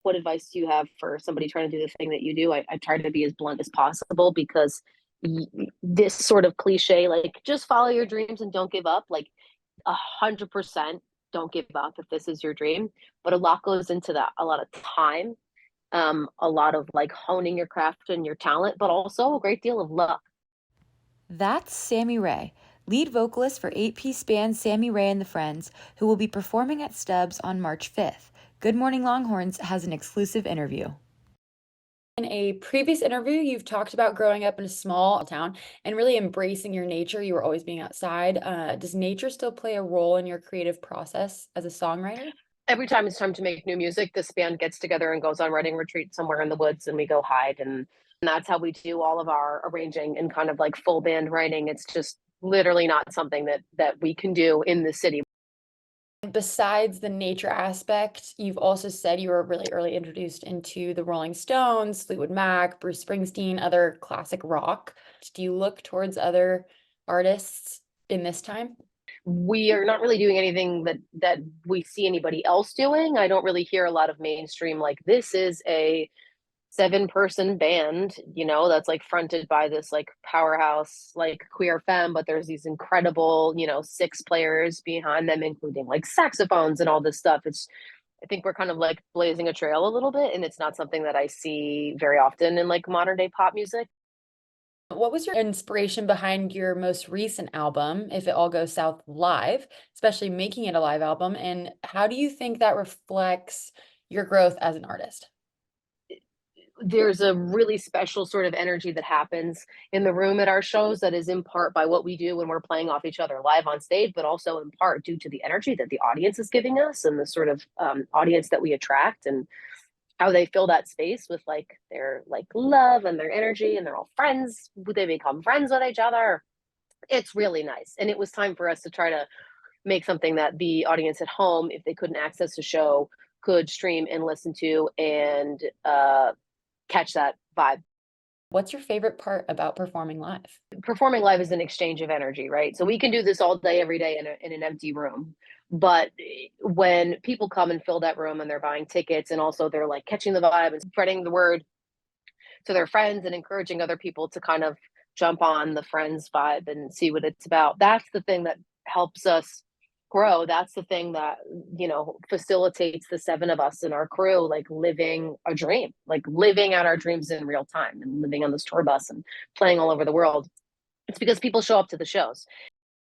What advice do you have for somebody trying to do the thing that you do? I try to be as blunt as possible because this sort of cliche, like just follow your dreams and don't give up, like 100% don't give up if this is your dream. But a lot goes into that, a lot of time, a lot of like honing your craft and your talent, but also a great deal of luck. That's Sammy Rae, lead vocalist for eight-piece band Sammy Rae and the Friends, who will be performing at Stubbs on March 5th. Good Morning Longhorns has an exclusive interview. In a previous interview, you've talked about growing up in a small town and really embracing your nature. You were always being outside. Does nature still play a role in your creative process as a songwriter? Every time it's time to make new music, this band gets together and goes on writing retreat somewhere in the woods, and we go hide. And that's how we do all of our arranging and kind of like full band writing. It's just literally not something that we can do in the city. Besides the nature aspect, you've also said you were really early introduced into the Rolling Stones, Fleetwood Mac, Bruce Springsteen, other classic rock. Do you look towards other artists in this time? We are not really doing anything that we see anybody else doing. I don't really hear a lot of mainstream like this is a seven-person band, that's like fronted by this like powerhouse like queer femme, but there's these incredible, six players behind them, including like saxophones and all this stuff. I think we're kind of like blazing a trail a little bit, and it's not something that I see very often in like modern day pop music. What was your inspiration behind your most recent album, If It All Goes South Live, especially making it a live album? And how do you think that reflects your growth as an artist? There's a really special sort of energy that happens in the room at our shows that is in part by what we do when we're playing off each other live on stage, but also in part due to the energy that the audience is giving us and the sort of audience that we attract, and how they fill that space with like their like love and their energy, and they're all friends. They become friends with each other. It's really nice. And it was time for us to try to make something that the audience at home, if they couldn't access the show, could stream and listen to and catch that vibe. What's your favorite part about performing live? Performing live is an exchange of energy, right? So we can do this all day, every day in an empty room. But when people come and fill that room and they're buying tickets and also they're like catching the vibe and spreading the word to their friends and encouraging other people to kind of jump on the friends vibe and see what it's about, that's the thing that helps us grow. That's the thing that facilitates the seven of us in our crew like living a dream, like living out our dreams in real time and living on this tour bus and playing all over the world. It's because people show up to the shows.